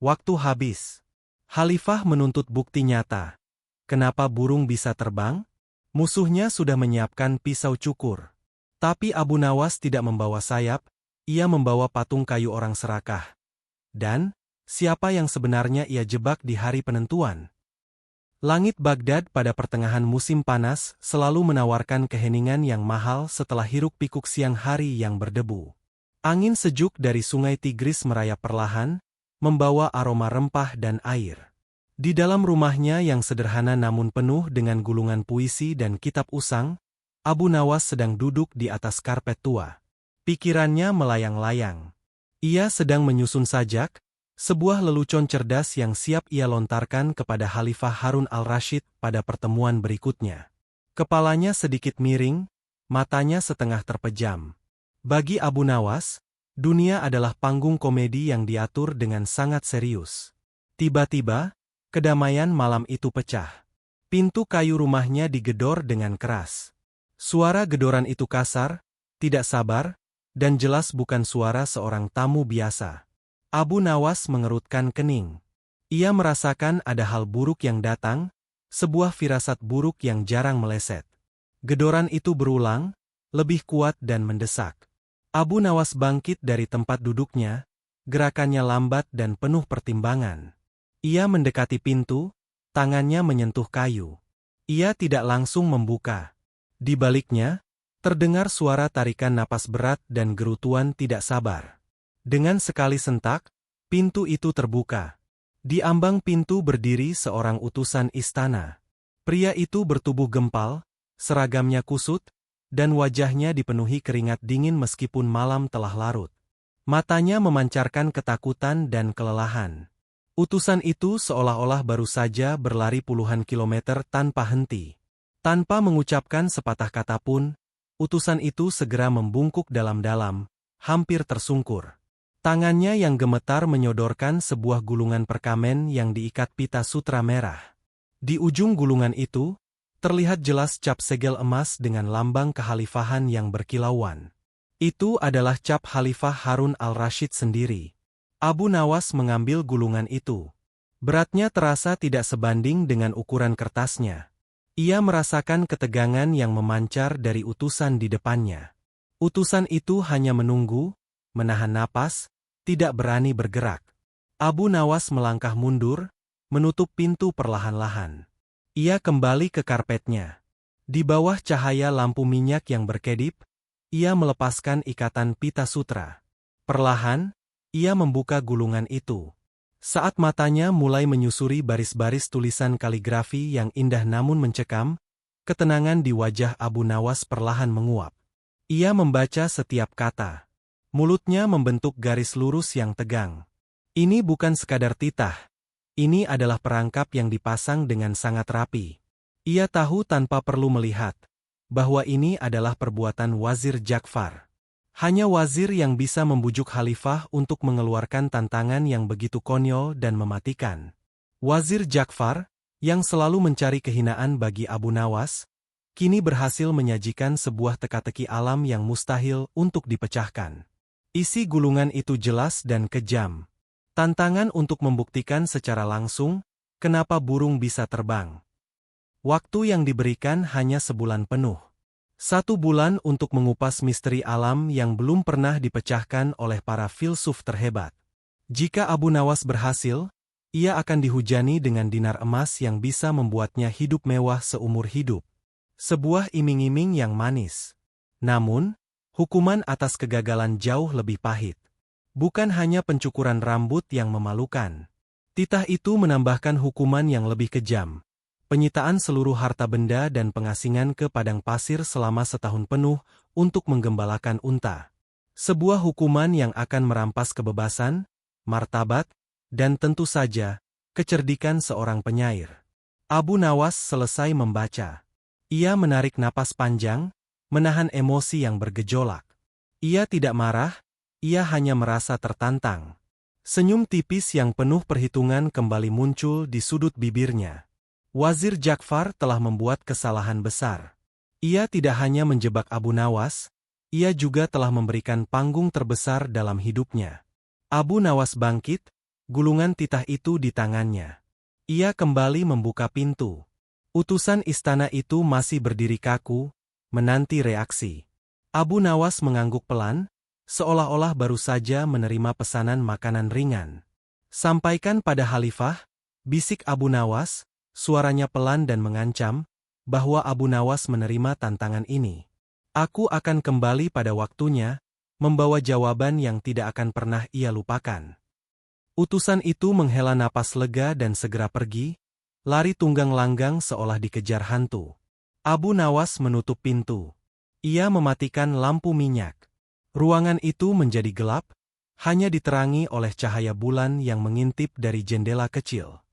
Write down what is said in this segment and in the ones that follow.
Waktu habis. Khalifah menuntut bukti nyata. Kenapa burung bisa terbang? Musuhnya sudah menyiapkan pisau cukur. Tapi Abu Nawas tidak membawa sayap, ia membawa patung kayu orang serakah. Dan, siapa yang sebenarnya ia jebak di hari penentuan? Langit Baghdad pada pertengahan musim panas selalu menawarkan keheningan yang mahal setelah hiruk-pikuk siang hari yang berdebu. Angin sejuk dari sungai Tigris merayap perlahan, membawa aroma rempah dan air. Di dalam rumahnya yang sederhana namun penuh dengan gulungan puisi dan kitab usang, Abu Nawas sedang duduk di atas karpet tua. Pikirannya melayang-layang. Ia sedang menyusun sajak, sebuah lelucon cerdas yang siap ia lontarkan kepada Khalifah Harun al-Rashid pada pertemuan berikutnya. Kepalanya sedikit miring, matanya setengah terpejam. Bagi Abu Nawas, dunia adalah panggung komedi yang diatur dengan sangat serius. Tiba-tiba, kedamaian malam itu pecah. Pintu kayu rumahnya digedor dengan keras. Suara gedoran itu kasar, tidak sabar, dan jelas bukan suara seorang tamu biasa. Abu Nawas mengerutkan kening. Ia merasakan ada hal buruk yang datang, sebuah firasat buruk yang jarang meleset. Gedoran itu berulang, lebih kuat dan mendesak. Abu Nawas bangkit dari tempat duduknya, gerakannya lambat dan penuh pertimbangan. Ia mendekati pintu, tangannya menyentuh kayu. Ia tidak langsung membuka. Di baliknya, terdengar suara tarikan napas berat dan gerutuan tidak sabar. Dengan sekali sentak, pintu itu terbuka. Di ambang pintu berdiri seorang utusan istana. Pria itu bertubuh gempal, seragamnya kusut, dan wajahnya dipenuhi keringat dingin meskipun malam telah larut. Matanya memancarkan ketakutan dan kelelahan. Utusan itu seolah-olah baru saja berlari puluhan kilometer tanpa henti. Tanpa mengucapkan sepatah kata pun, utusan itu segera membungkuk dalam-dalam, hampir tersungkur. Tangannya yang gemetar menyodorkan sebuah gulungan perkamen yang diikat pita sutra merah. Di ujung gulungan itu, terlihat jelas cap segel emas dengan lambang kekhalifahan yang berkilauan. Itu adalah cap Khalifah Harun al-Rashid sendiri. Abu Nawas mengambil gulungan itu. Beratnya terasa tidak sebanding dengan ukuran kertasnya. Ia merasakan ketegangan yang memancar dari utusan di depannya. Utusan itu hanya menunggu, menahan napas, tidak berani bergerak. Abu Nawas melangkah mundur, menutup pintu perlahan-lahan. Ia kembali ke karpetnya. Di bawah cahaya lampu minyak yang berkedip, ia melepaskan ikatan pita sutra. Perlahan, ia membuka gulungan itu. Saat matanya mulai menyusuri baris-baris tulisan kaligrafi yang indah namun mencekam, ketenangan di wajah Abu Nawas perlahan menguap. Ia membaca setiap kata. Mulutnya membentuk garis lurus yang tegang. Ini bukan sekadar titah. Ini adalah perangkap yang dipasang dengan sangat rapi. Ia tahu tanpa perlu melihat bahwa ini adalah perbuatan Wazir Ja'far. Hanya wazir yang bisa membujuk khalifah untuk mengeluarkan tantangan yang begitu konyol dan mematikan. Wazir Ja'far, yang selalu mencari kehinaan bagi Abu Nawas, kini berhasil menyajikan sebuah teka-teki alam yang mustahil untuk dipecahkan. Isi gulungan itu jelas dan kejam. Tantangan untuk membuktikan secara langsung, kenapa burung bisa terbang. Waktu yang diberikan hanya sebulan penuh. 1 bulan untuk mengupas misteri alam yang belum pernah dipecahkan oleh para filsuf terhebat. Jika Abu Nawas berhasil, ia akan dihujani dengan dinar emas yang bisa membuatnya hidup mewah seumur hidup. Sebuah iming-iming yang manis. Namun, hukuman atas kegagalan jauh lebih pahit. Bukan hanya pencukuran rambut yang memalukan. Titah itu menambahkan hukuman yang lebih kejam. Penyitaan seluruh harta benda dan pengasingan ke padang pasir selama setahun penuh untuk menggembalakan unta. Sebuah hukuman yang akan merampas kebebasan, martabat, dan tentu saja, kecerdikan seorang penyair. Abu Nawas selesai membaca. Ia menarik napas panjang, menahan emosi yang bergejolak. Ia tidak marah, ia hanya merasa tertantang. Senyum tipis yang penuh perhitungan kembali muncul di sudut bibirnya. Wazir Ja'far telah membuat kesalahan besar. Ia tidak hanya menjebak Abu Nawas, ia juga telah memberikan panggung terbesar dalam hidupnya. Abu Nawas bangkit, gulungan titah itu di tangannya. Ia kembali membuka pintu. Utusan istana itu masih berdiri kaku, menanti reaksi. Abu Nawas mengangguk pelan, seolah-olah baru saja menerima pesanan makanan ringan. Sampaikan pada Khalifah, bisik Abu Nawas, suaranya pelan dan mengancam, bahwa Abu Nawas menerima tantangan ini. Aku akan kembali pada waktunya, membawa jawaban yang tidak akan pernah ia lupakan. Utusan itu menghela napas lega dan segera pergi, lari tunggang langgang seolah dikejar hantu. Abu Nawas menutup pintu. Ia mematikan lampu minyak. Ruangan itu menjadi gelap, hanya diterangi oleh cahaya bulan yang mengintip dari jendela kecil.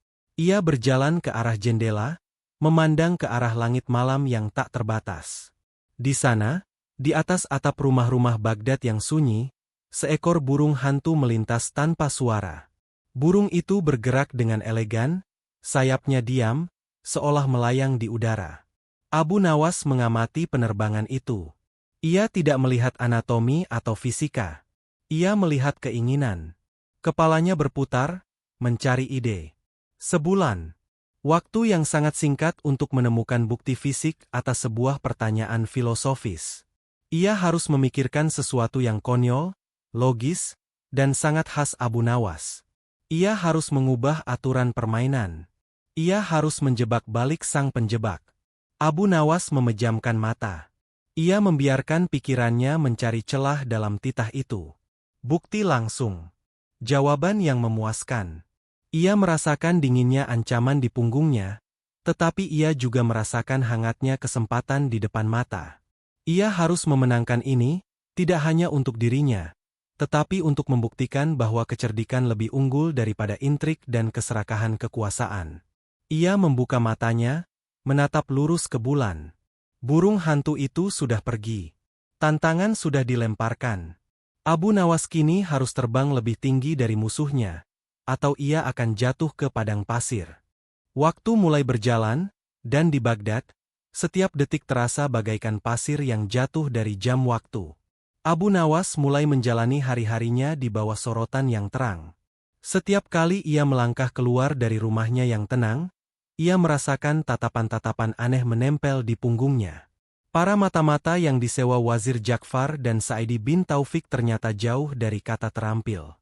Ia berjalan ke arah jendela, memandang ke arah langit malam yang tak terbatas. Di sana, di atas atap rumah-rumah Baghdad yang sunyi, seekor burung hantu melintas tanpa suara. Burung itu bergerak dengan elegan, sayapnya diam, seolah melayang di udara. Abu Nawas mengamati penerbangan itu. Ia tidak melihat anatomi atau fisika. Ia melihat keinginan. Kepalanya berputar, mencari ide. Sebulan. Waktu yang sangat singkat untuk menemukan bukti fisik atas sebuah pertanyaan filosofis. Ia harus memikirkan sesuatu yang konyol, logis, dan sangat khas Abu Nawas. Ia harus mengubah aturan permainan. Ia harus menjebak balik sang penjebak. Abu Nawas memejamkan mata. Ia membiarkan pikirannya mencari celah dalam titah itu. Bukti langsung. Jawaban yang memuaskan. Ia merasakan dinginnya ancaman di punggungnya, tetapi ia juga merasakan hangatnya kesempatan di depan mata. Ia harus memenangkan ini, tidak hanya untuk dirinya, tetapi untuk membuktikan bahwa kecerdikan lebih unggul daripada intrik dan keserakahan kekuasaan. Ia membuka matanya, menatap lurus ke bulan. Burung hantu itu sudah pergi. Tantangan sudah dilemparkan. Abu Nawas kini harus terbang lebih tinggi dari musuhnya, atau ia akan jatuh ke padang pasir. Waktu mulai berjalan, dan di Baghdad, setiap detik terasa bagaikan pasir yang jatuh dari jam waktu. Abu Nawas mulai menjalani hari-harinya di bawah sorotan yang terang. Setiap kali ia melangkah keluar dari rumahnya yang tenang, ia merasakan tatapan-tatapan aneh menempel di punggungnya. Para mata-mata yang disewa Wazir Ja'far dan Sa'idi bin Taufik ternyata jauh dari kata terampil.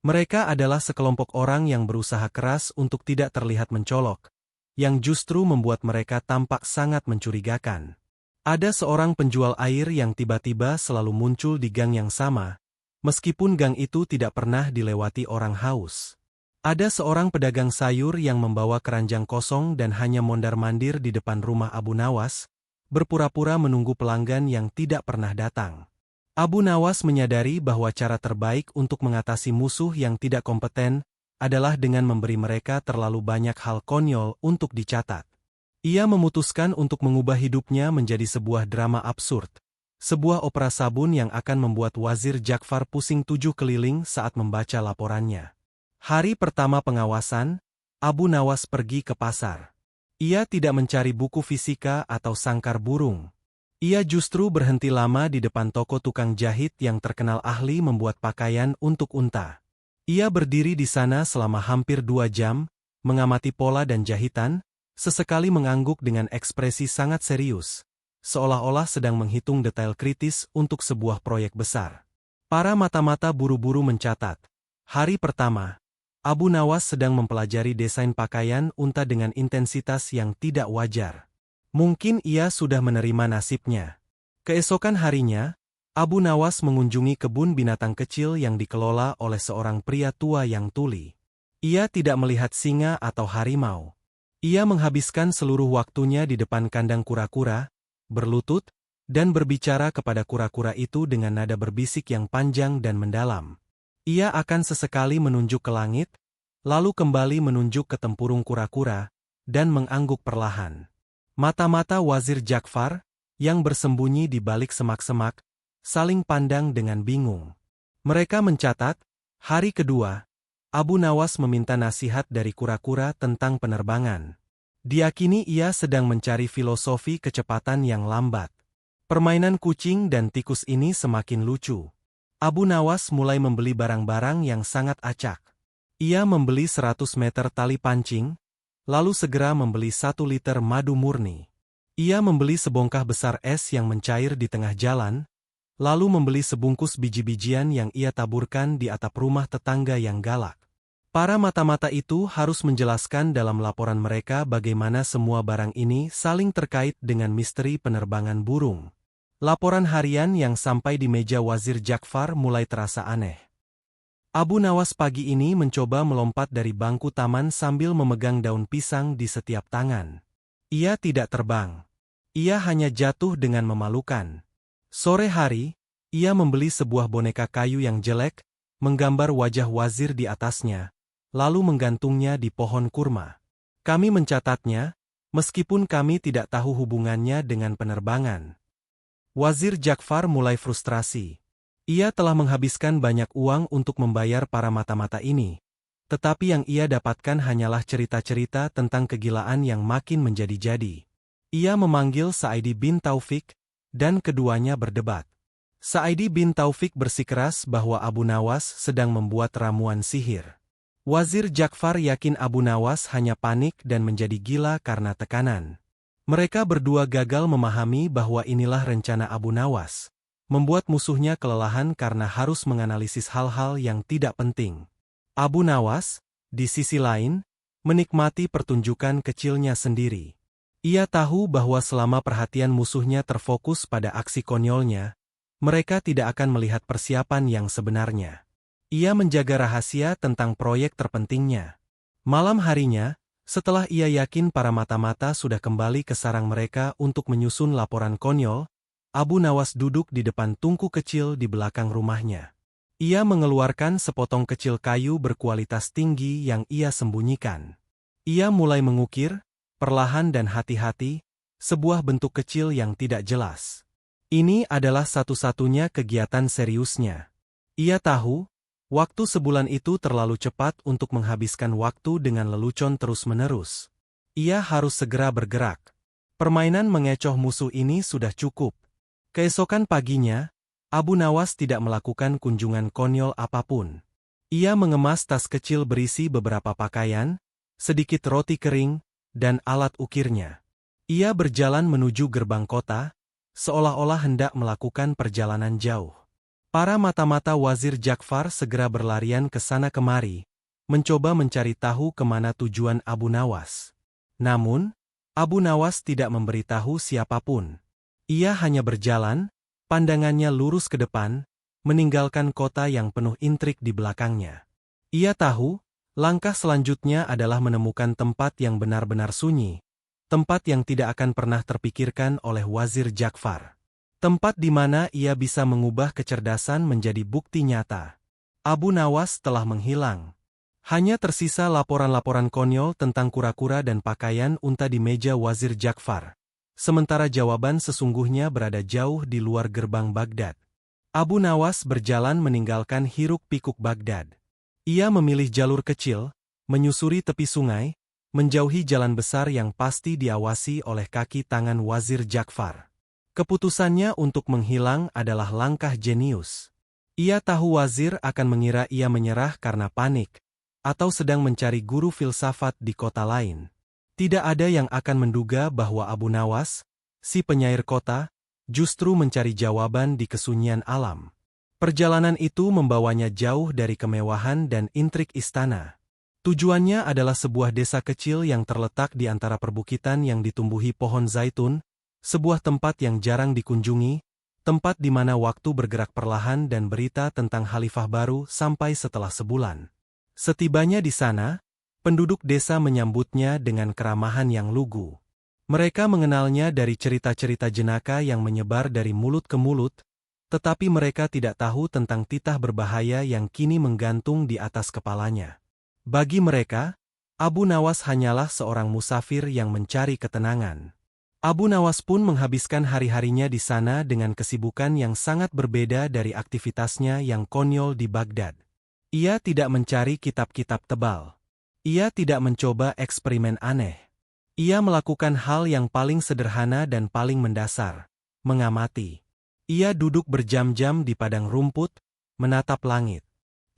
Mereka adalah sekelompok orang yang berusaha keras untuk tidak terlihat mencolok, yang justru membuat mereka tampak sangat mencurigakan. Ada seorang penjual air yang tiba-tiba selalu muncul di gang yang sama, meskipun gang itu tidak pernah dilewati orang haus. Ada seorang pedagang sayur yang membawa keranjang kosong dan hanya mondar-mandir di depan rumah Abu Nawas, berpura-pura menunggu pelanggan yang tidak pernah datang. Abu Nawas menyadari bahwa cara terbaik untuk mengatasi musuh yang tidak kompeten adalah dengan memberi mereka terlalu banyak hal konyol untuk dicatat. Ia memutuskan untuk mengubah hidupnya menjadi sebuah drama absurd, sebuah opera sabun yang akan membuat Wazir Ja'far pusing 7 keliling saat membaca laporannya. Hari pertama pengawasan, Abu Nawas pergi ke pasar. Ia tidak mencari buku fisika atau sangkar burung. Ia justru berhenti lama di depan toko tukang jahit yang terkenal ahli membuat pakaian untuk unta. Ia berdiri di sana selama hampir 2 jam, mengamati pola dan jahitan, sesekali mengangguk dengan ekspresi sangat serius, seolah-olah sedang menghitung detail kritis untuk sebuah proyek besar. Para mata-mata buru-buru mencatat. Hari pertama, Abu Nawas sedang mempelajari desain pakaian unta dengan intensitas yang tidak wajar. Mungkin ia sudah menerima nasibnya. Keesokan harinya, Abu Nawas mengunjungi kebun binatang kecil yang dikelola oleh seorang pria tua yang tuli. Ia tidak melihat singa atau harimau. Ia menghabiskan seluruh waktunya di depan kandang kura-kura, berlutut, dan berbicara kepada kura-kura itu dengan nada berbisik yang panjang dan mendalam. Ia akan sesekali menunjuk ke langit, lalu kembali menunjuk ke tempurung kura-kura, dan mengangguk perlahan. Mata-mata Wazir Ja'far, yang bersembunyi di balik semak-semak, saling pandang dengan bingung. Mereka mencatat, hari kedua, Abu Nawas meminta nasihat dari kura-kura tentang penerbangan. Diyakini ia sedang mencari filosofi kecepatan yang lambat. Permainan kucing dan tikus ini semakin lucu. Abu Nawas mulai membeli barang-barang yang sangat acak. Ia membeli 100 meter tali pancing, lalu segera membeli 1 liter madu murni. Ia membeli sebongkah besar es yang mencair di tengah jalan, lalu membeli sebungkus biji-bijian yang ia taburkan di atap rumah tetangga yang galak. Para mata-mata itu harus menjelaskan dalam laporan mereka bagaimana semua barang ini saling terkait dengan misteri penerbangan burung. Laporan harian yang sampai di meja Wazir Ja'far mulai terasa aneh. Abu Nawas pagi ini mencoba melompat dari bangku taman sambil memegang daun pisang di setiap tangan. Ia tidak terbang. Ia hanya jatuh dengan memalukan. Sore hari, ia membeli sebuah boneka kayu yang jelek, menggambar wajah wazir di atasnya, lalu menggantungnya di pohon kurma. Kami mencatatnya, meskipun kami tidak tahu hubungannya dengan penerbangan. Wazir Ja'far mulai frustrasi. Ia telah menghabiskan banyak uang untuk membayar para mata-mata ini, tetapi yang ia dapatkan hanyalah cerita-cerita tentang kegilaan yang makin menjadi-jadi. Ia memanggil Sa'idi bin Taufik, dan keduanya berdebat. Sa'idi bin Taufik bersikeras bahwa Abu Nawas sedang membuat ramuan sihir. Wazir Ja'far yakin Abu Nawas hanya panik dan menjadi gila karena tekanan. Mereka berdua gagal memahami bahwa inilah rencana Abu Nawas, membuat musuhnya kelelahan karena harus menganalisis hal-hal yang tidak penting. Abu Nawas, di sisi lain, menikmati pertunjukan kecilnya sendiri. Ia tahu bahwa selama perhatian musuhnya terfokus pada aksi konyolnya, mereka tidak akan melihat persiapan yang sebenarnya. Ia menjaga rahasia tentang proyek terpentingnya. Malam harinya, setelah ia yakin para mata-mata sudah kembali ke sarang mereka untuk menyusun laporan konyol, Abu Nawas duduk di depan tungku kecil di belakang rumahnya. Ia mengeluarkan sepotong kecil kayu berkualitas tinggi yang ia sembunyikan. Ia mulai mengukir, perlahan dan hati-hati, sebuah bentuk kecil yang tidak jelas. Ini adalah satu-satunya kegiatan seriusnya. Ia tahu, waktu sebulan itu terlalu cepat untuk menghabiskan waktu dengan lelucon terus-menerus. Ia harus segera bergerak. Permainan mengecoh musuh ini sudah cukup. Keesokan paginya, Abu Nawas tidak melakukan kunjungan konyol apapun. Ia mengemas tas kecil berisi beberapa pakaian, sedikit roti kering, dan alat ukirnya. Ia berjalan menuju gerbang kota, seolah-olah hendak melakukan perjalanan jauh. Para mata-mata Wazir Ja'far segera berlarian ke sana kemari, mencoba mencari tahu kemana tujuan Abu Nawas. Namun, Abu Nawas tidak memberitahu siapapun. Ia hanya berjalan, pandangannya lurus ke depan, meninggalkan kota yang penuh intrik di belakangnya. Ia tahu, langkah selanjutnya adalah menemukan tempat yang benar-benar sunyi, tempat yang tidak akan pernah terpikirkan oleh Wazir Ja'far. Tempat di mana ia bisa mengubah kecerdasan menjadi bukti nyata. Abu Nawas telah menghilang. Hanya tersisa laporan-laporan konyol tentang kura-kura dan pakaian unta di meja Wazir Ja'far. Sementara jawaban sesungguhnya berada jauh di luar gerbang Baghdad. Abu Nawas berjalan meninggalkan hiruk-pikuk Baghdad. Ia memilih jalur kecil, menyusuri tepi sungai, menjauhi jalan besar yang pasti diawasi oleh kaki tangan Wazir Ja'far. Keputusannya untuk menghilang adalah langkah jenius. Ia tahu Wazir akan mengira ia menyerah karena panik, atau sedang mencari guru filsafat di kota lain. Tidak ada yang akan menduga bahwa Abu Nawas, si penyair kota, justru mencari jawaban di kesunyian alam. Perjalanan itu membawanya jauh dari kemewahan dan intrik istana. Tujuannya adalah sebuah desa kecil yang terletak di antara perbukitan yang ditumbuhi pohon zaitun, sebuah tempat yang jarang dikunjungi, tempat di mana waktu bergerak perlahan dan berita tentang khalifah baru sampai setelah sebulan. Setibanya di sana, penduduk desa menyambutnya dengan keramahan yang lugu. Mereka mengenalnya dari cerita-cerita jenaka yang menyebar dari mulut ke mulut, tetapi mereka tidak tahu tentang titah berbahaya yang kini menggantung di atas kepalanya. Bagi mereka, Abu Nawas hanyalah seorang musafir yang mencari ketenangan. Abu Nawas pun menghabiskan hari-harinya di sana dengan kesibukan yang sangat berbeda dari aktivitasnya yang konyol di Baghdad. Ia tidak mencari kitab-kitab tebal. Ia tidak mencoba eksperimen aneh. Ia melakukan hal yang paling sederhana dan paling mendasar, mengamati. Ia duduk berjam-jam di padang rumput, menatap langit.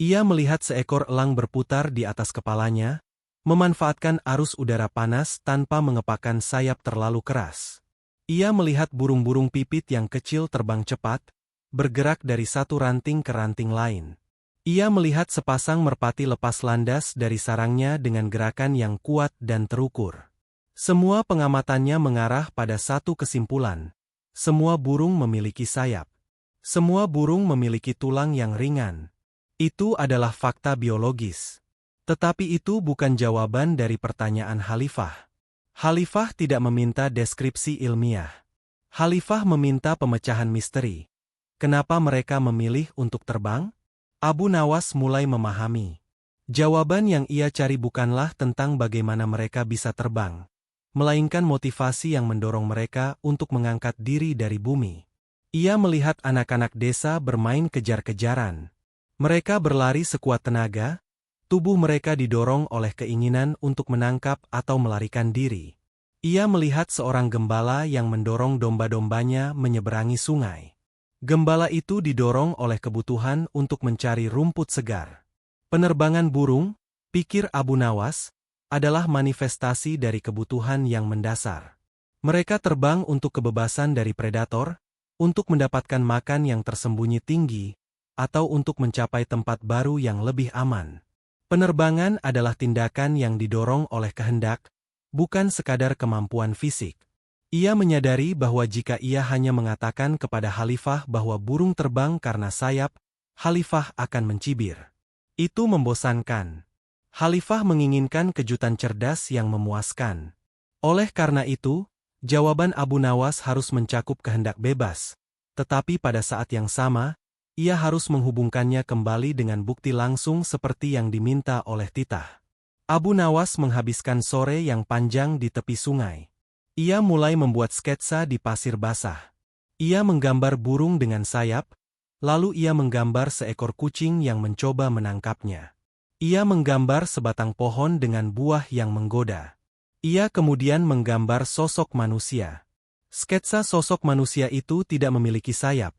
Ia melihat seekor elang berputar di atas kepalanya, memanfaatkan arus udara panas tanpa mengepakkan sayap terlalu keras. Ia melihat burung-burung pipit yang kecil terbang cepat, bergerak dari satu ranting ke ranting lain. Ia melihat sepasang merpati lepas landas dari sarangnya dengan gerakan yang kuat dan terukur. Semua pengamatannya mengarah pada satu kesimpulan. Semua burung memiliki sayap. Semua burung memiliki tulang yang ringan. Itu adalah fakta biologis. Tetapi itu bukan jawaban dari pertanyaan Khalifah. Khalifah tidak meminta deskripsi ilmiah. Khalifah meminta pemecahan misteri. Kenapa mereka memilih untuk terbang? Abu Nawas mulai memahami. Jawaban yang ia cari bukanlah tentang bagaimana mereka bisa terbang, melainkan motivasi yang mendorong mereka untuk mengangkat diri dari bumi. Ia melihat anak-anak desa bermain kejar-kejaran. Mereka berlari sekuat tenaga, tubuh mereka didorong oleh keinginan untuk menangkap atau melarikan diri. Ia melihat seorang gembala yang mendorong domba-dombanya menyeberangi sungai. Gembala itu didorong oleh kebutuhan untuk mencari rumput segar. Penerbangan burung, pikir Abu Nawas, adalah manifestasi dari kebutuhan yang mendasar. Mereka terbang untuk kebebasan dari predator, untuk mendapatkan makan yang tersembunyi tinggi, atau untuk mencapai tempat baru yang lebih aman. Penerbangan adalah tindakan yang didorong oleh kehendak, bukan sekadar kemampuan fisik. Ia menyadari bahwa jika ia hanya mengatakan kepada Khalifah bahwa burung terbang karena sayap, Khalifah akan mencibir. Itu membosankan. Khalifah menginginkan kejutan cerdas yang memuaskan. Oleh karena itu, jawaban Abu Nawas harus mencakup kehendak bebas, tetapi pada saat yang sama, ia harus menghubungkannya kembali dengan bukti langsung seperti yang diminta oleh titah. Abu Nawas menghabiskan sore yang panjang di tepi sungai. Ia mulai membuat sketsa di pasir basah. Ia menggambar burung dengan sayap, lalu ia menggambar seekor kucing yang mencoba menangkapnya. Ia menggambar sebatang pohon dengan buah yang menggoda. Ia kemudian menggambar sosok manusia. Sketsa sosok manusia itu tidak memiliki sayap,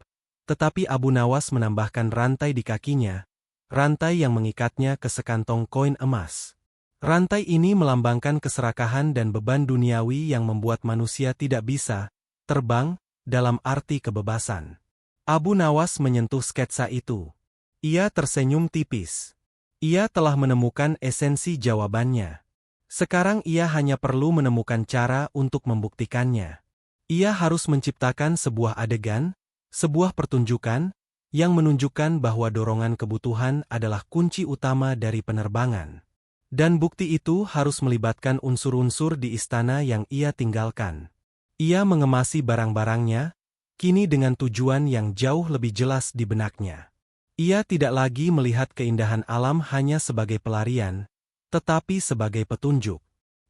tetapi Abu Nawas menambahkan rantai di kakinya, rantai yang mengikatnya ke sekantong koin emas. Rantai ini melambangkan keserakahan dan beban duniawi yang membuat manusia tidak bisa terbang dalam arti kebebasan. Abu Nawas menyentuh sketsa itu. Ia tersenyum tipis. Ia telah menemukan esensi jawabannya. Sekarang ia hanya perlu menemukan cara untuk membuktikannya. Ia harus menciptakan sebuah adegan, sebuah pertunjukan, yang menunjukkan bahwa dorongan kebutuhan adalah kunci utama dari penerbangan. Dan bukti itu harus melibatkan unsur-unsur di istana yang ia tinggalkan. Ia mengemasi barang-barangnya, kini dengan tujuan yang jauh lebih jelas di benaknya. Ia tidak lagi melihat keindahan alam hanya sebagai pelarian, tetapi sebagai petunjuk.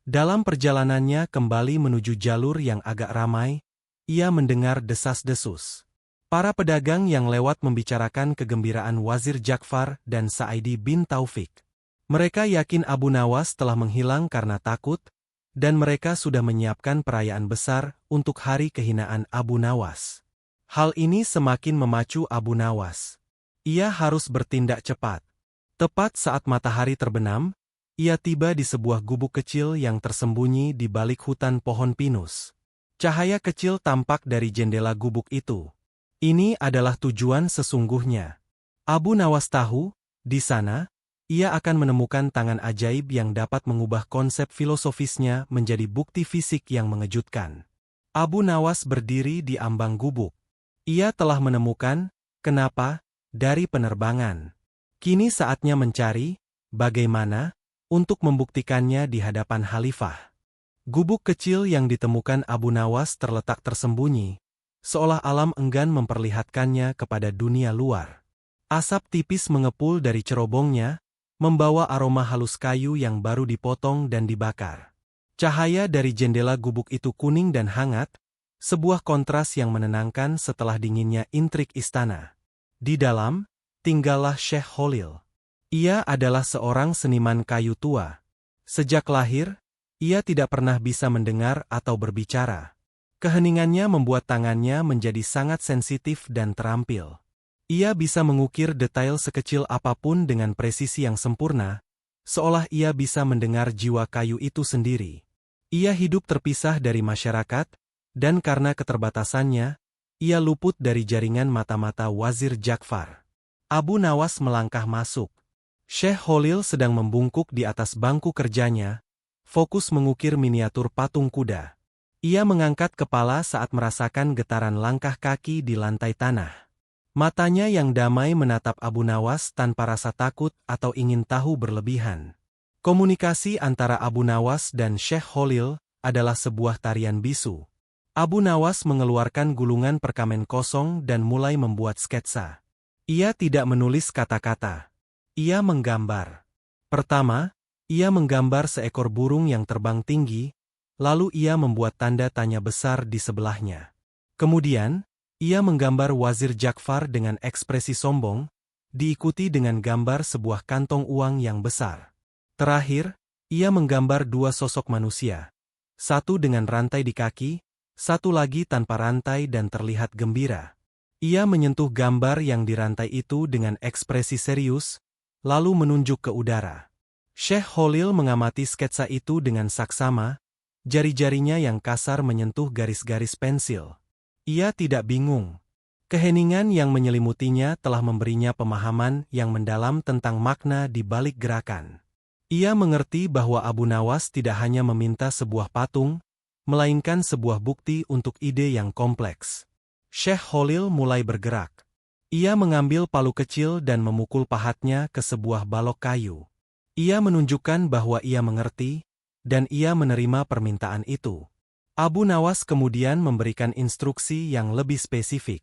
Dalam perjalanannya kembali menuju jalur yang agak ramai, ia mendengar desas-desus. Para pedagang yang lewat membicarakan kegembiraan Wazir Ja'far dan Sa'idi bin Taufik. Mereka yakin Abu Nawas telah menghilang karena takut, dan mereka sudah menyiapkan perayaan besar untuk hari kehinaan Abu Nawas. Hal ini semakin memacu Abu Nawas. Ia harus bertindak cepat. Tepat saat matahari terbenam, ia tiba di sebuah gubuk kecil yang tersembunyi di balik hutan pohon pinus. Cahaya kecil tampak dari jendela gubuk itu. Ini adalah tujuan sesungguhnya. Abu Nawas tahu, di sana, ia akan menemukan tangan ajaib yang dapat mengubah konsep filosofisnya menjadi bukti fisik yang mengejutkan. Abu Nawas berdiri di ambang gubuk. Ia telah menemukan, kenapa, dari penerbangan. Kini saatnya mencari, bagaimana, untuk membuktikannya di hadapan Khalifah. Gubuk kecil yang ditemukan Abu Nawas terletak tersembunyi, seolah alam enggan memperlihatkannya kepada dunia luar. Asap tipis mengepul dari cerobongnya, membawa aroma halus kayu yang baru dipotong dan dibakar. Cahaya dari jendela gubuk itu kuning dan hangat, sebuah kontras yang menenangkan setelah dinginnya intrik istana. Di dalam, tinggallah Syekh Khalil. Ia adalah seorang seniman kayu tua. Sejak lahir, ia tidak pernah bisa mendengar atau berbicara. Keheningannya membuat tangannya menjadi sangat sensitif dan terampil. Ia bisa mengukir detail sekecil apapun dengan presisi yang sempurna, seolah ia bisa mendengar jiwa kayu itu sendiri. Ia hidup terpisah dari masyarakat, dan karena keterbatasannya, ia luput dari jaringan mata-mata Wazir Ja'far. Abu Nawas melangkah masuk. Syekh Khalil sedang membungkuk di atas bangku kerjanya, fokus mengukir miniatur patung kuda. Ia mengangkat kepala saat merasakan getaran langkah kaki di lantai tanah. Matanya yang damai menatap Abu Nawas tanpa rasa takut atau ingin tahu berlebihan. Komunikasi antara Abu Nawas dan Syekh Khalil adalah sebuah tarian bisu. Abu Nawas mengeluarkan gulungan perkamen kosong dan mulai membuat sketsa. Ia tidak menulis kata-kata. Ia menggambar. Pertama, ia menggambar seekor burung yang terbang tinggi, lalu ia membuat tanda tanya besar di sebelahnya. Kemudian, ia menggambar Wazir Ja'far dengan ekspresi sombong, diikuti dengan gambar sebuah kantong uang yang besar. Terakhir, ia menggambar dua sosok manusia. Satu dengan rantai di kaki, satu lagi tanpa rantai dan terlihat gembira. Ia menyentuh gambar yang dirantai itu dengan ekspresi serius, lalu menunjuk ke udara. Syekh Khalil mengamati sketsa itu dengan saksama, jari-jarinya yang kasar menyentuh garis-garis pensil. Ia tidak bingung. Keheningan yang menyelimutinya telah memberinya pemahaman yang mendalam tentang makna di balik gerakan. Ia mengerti bahwa Abu Nawas tidak hanya meminta sebuah patung, melainkan sebuah bukti untuk ide yang kompleks. Syekh Khalil mulai bergerak. Ia mengambil palu kecil dan memukul pahatnya ke sebuah balok kayu. Ia menunjukkan bahwa ia mengerti, dan ia menerima permintaan itu. Abu Nawas kemudian memberikan instruksi yang lebih spesifik.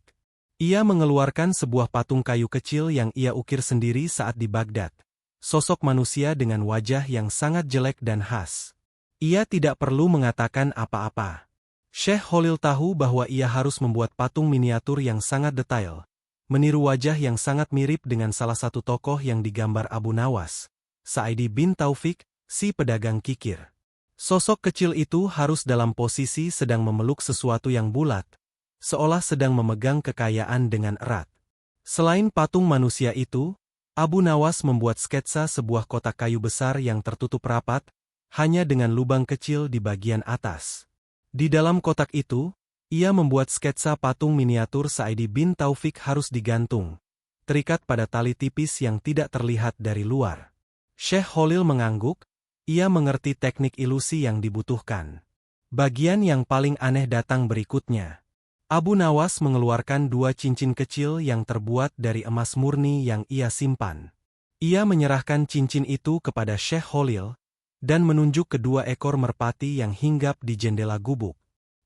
Ia mengeluarkan sebuah patung kayu kecil yang ia ukir sendiri saat di Baghdad. Sosok manusia dengan wajah yang sangat jelek dan khas. Ia tidak perlu mengatakan apa-apa. Syekh Khalil tahu bahwa ia harus membuat patung miniatur yang sangat detail, meniru wajah yang sangat mirip dengan salah satu tokoh yang digambar Abu Nawas, Sa'idi bin Taufik, si pedagang kikir. Sosok kecil itu harus dalam posisi sedang memeluk sesuatu yang bulat, seolah sedang memegang kekayaan dengan erat. Selain patung manusia itu, Abu Nawas membuat sketsa sebuah kotak kayu besar yang tertutup rapat, hanya dengan lubang kecil di bagian atas. Di dalam kotak itu, ia membuat sketsa patung miniatur Sa'idi bin Taufik harus digantung, terikat pada tali tipis yang tidak terlihat dari luar. Syekh Khalil mengangguk, ia mengerti teknik ilusi yang dibutuhkan. Bagian yang paling aneh datang berikutnya. Abu Nawas mengeluarkan dua cincin kecil yang terbuat dari emas murni yang ia simpan. Ia menyerahkan cincin itu kepada Syekh Khalil, dan menunjuk kedua ekor merpati yang hinggap di jendela gubuk.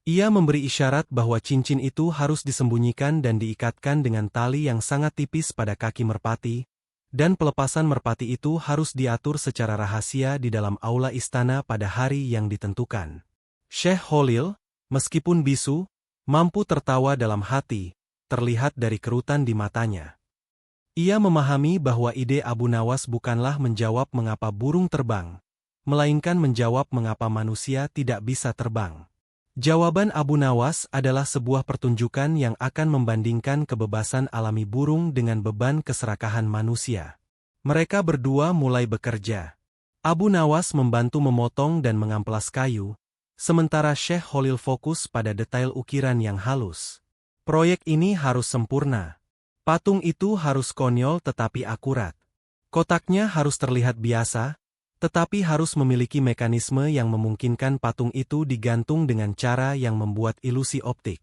Ia memberi isyarat bahwa cincin itu harus disembunyikan dan diikatkan dengan tali yang sangat tipis pada kaki merpati, dan pelepasan merpati itu harus diatur secara rahasia di dalam aula istana pada hari yang ditentukan. Syekh Khalil, meskipun bisu, mampu tertawa dalam hati, terlihat dari kerutan di matanya. Ia memahami bahwa ide Abu Nawas bukanlah menjawab mengapa burung terbang, melainkan menjawab mengapa manusia tidak bisa terbang. Jawaban Abu Nawas adalah sebuah pertunjukan yang akan membandingkan kebebasan alami burung dengan beban keserakahan manusia. Mereka berdua mulai bekerja. Abu Nawas membantu memotong dan mengamplas kayu, sementara Syekh Khalil fokus pada detail ukiran yang halus. Proyek ini harus sempurna. Patung itu harus konyol tetapi akurat. Kotaknya harus terlihat biasa, tetapi harus memiliki mekanisme yang memungkinkan patung itu digantung dengan cara yang membuat ilusi optik.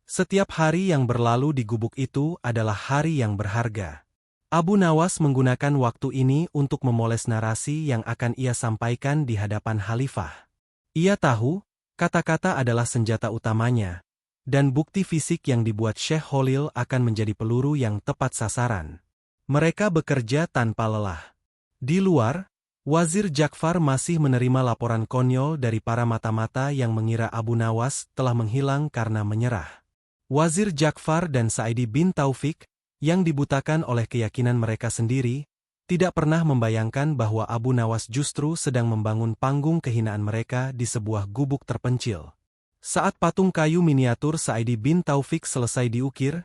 Setiap hari yang berlalu di gubuk itu adalah hari yang berharga. Abu Nawas menggunakan waktu ini untuk memoles narasi yang akan ia sampaikan di hadapan Khalifah. Ia tahu, kata-kata adalah senjata utamanya, dan bukti fisik yang dibuat Syekh Khalil akan menjadi peluru yang tepat sasaran. Mereka bekerja tanpa lelah. Di luar, Wazir Ja'far masih menerima laporan konyol dari para mata-mata yang mengira Abu Nawas telah menghilang karena menyerah. Wazir Ja'far dan Sa'idi bin Taufik, yang dibutakan oleh keyakinan mereka sendiri, tidak pernah membayangkan bahwa Abu Nawas justru sedang membangun panggung kehinaan mereka di sebuah gubuk terpencil. Saat patung kayu miniatur Sa'idi bin Taufik selesai diukir,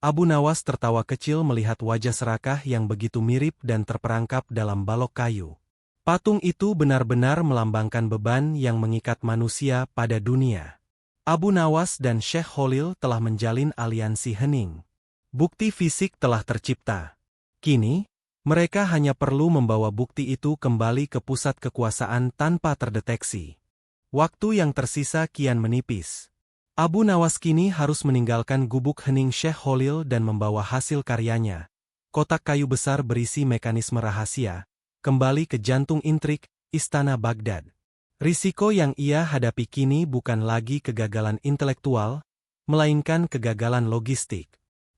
Abu Nawas tertawa kecil melihat wajah serakah yang begitu mirip dan terperangkap dalam balok kayu. Patung itu benar-benar melambangkan beban yang mengikat manusia pada dunia. Abu Nawas dan Syekh Khalil telah menjalin aliansi hening. Bukti fisik telah tercipta. Kini, mereka hanya perlu membawa bukti itu kembali ke pusat kekuasaan tanpa terdeteksi. Waktu yang tersisa kian menipis. Abu Nawas kini harus meninggalkan gubuk hening Syekh Khalil dan membawa hasil karyanya, kotak kayu besar berisi mekanisme rahasia, kembali ke jantung intrik, Istana Baghdad. Risiko yang ia hadapi kini bukan lagi kegagalan intelektual, melainkan kegagalan logistik.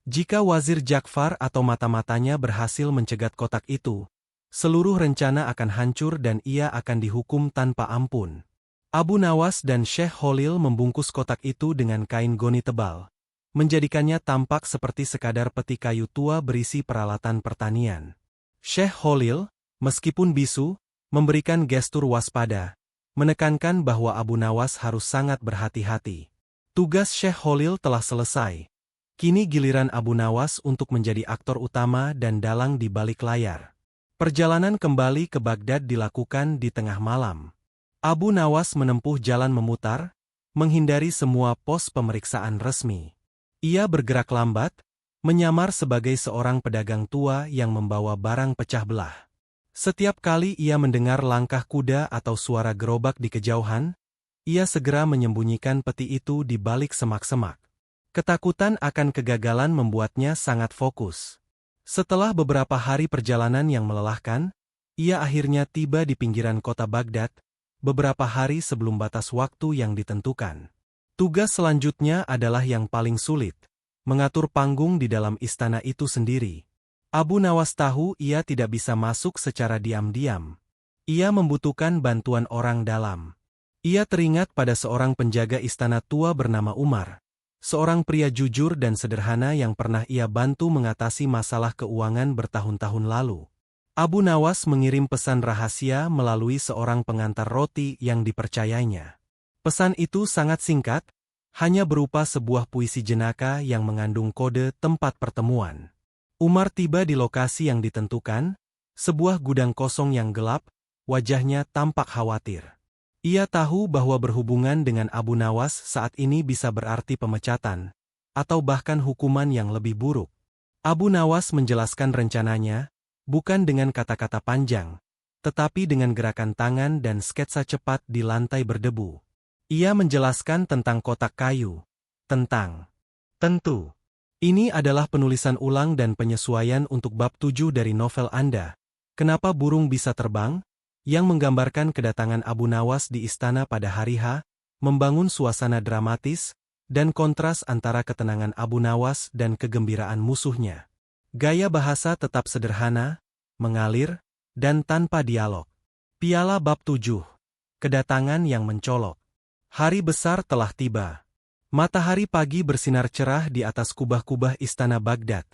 Jika Wazir Ja'far atau mata-matanya berhasil mencegat kotak itu, seluruh rencana akan hancur dan ia akan dihukum tanpa ampun. Abu Nawas dan Syekh Khalil membungkus kotak itu dengan kain goni tebal, menjadikannya tampak seperti sekadar peti kayu tua berisi peralatan pertanian. Syekh Khalil, meskipun bisu, memberikan gestur waspada, menekankan bahwa Abu Nawas harus sangat berhati-hati. Tugas Syekh Khalil telah selesai. Kini giliran Abu Nawas untuk menjadi aktor utama dan dalang di balik layar. Perjalanan kembali ke Baghdad dilakukan di tengah malam. Abu Nawas menempuh jalan memutar, menghindari semua pos pemeriksaan resmi. Ia bergerak lambat, menyamar sebagai seorang pedagang tua yang membawa barang pecah belah. Setiap kali ia mendengar langkah kuda atau suara gerobak di kejauhan, ia segera menyembunyikan peti itu di balik semak-semak. Ketakutan akan kegagalan membuatnya sangat fokus. Setelah beberapa hari perjalanan yang melelahkan, ia akhirnya tiba di pinggiran kota Baghdad, beberapa hari sebelum batas waktu yang ditentukan. Tugas selanjutnya adalah yang paling sulit, mengatur panggung di dalam istana itu sendiri. Abu Nawas tahu ia tidak bisa masuk secara diam-diam. Ia membutuhkan bantuan orang dalam. Ia teringat pada seorang penjaga istana tua bernama Umar, seorang pria jujur dan sederhana yang pernah ia bantu mengatasi masalah keuangan bertahun-tahun lalu. Abu Nawas mengirim pesan rahasia melalui seorang pengantar roti yang dipercayainya. Pesan itu sangat singkat, hanya berupa sebuah puisi jenaka yang mengandung kode tempat pertemuan. Umar tiba di lokasi yang ditentukan, sebuah gudang kosong yang gelap, wajahnya tampak khawatir. Ia tahu bahwa berhubungan dengan Abu Nawas saat ini bisa berarti pemecatan, atau bahkan hukuman yang lebih buruk. Abu Nawas menjelaskan rencananya, bukan dengan kata-kata panjang, tetapi dengan gerakan tangan dan sketsa cepat di lantai berdebu. Ia menjelaskan tentang kotak kayu, tentang tentu. Ini adalah penulisan ulang dan penyesuaian untuk bab 7 dari novel Anda, Kenapa Burung Bisa Terbang, yang menggambarkan kedatangan Abu Nawas di istana pada hari H, membangun suasana dramatis, dan kontras antara ketenangan Abu Nawas dan kegembiraan musuhnya. Gaya bahasa tetap sederhana, mengalir, dan tanpa dialog. Piala bab 7. Kedatangan yang mencolok. Hari besar telah tiba. Matahari pagi bersinar cerah di atas kubah-kubah istana Baghdad.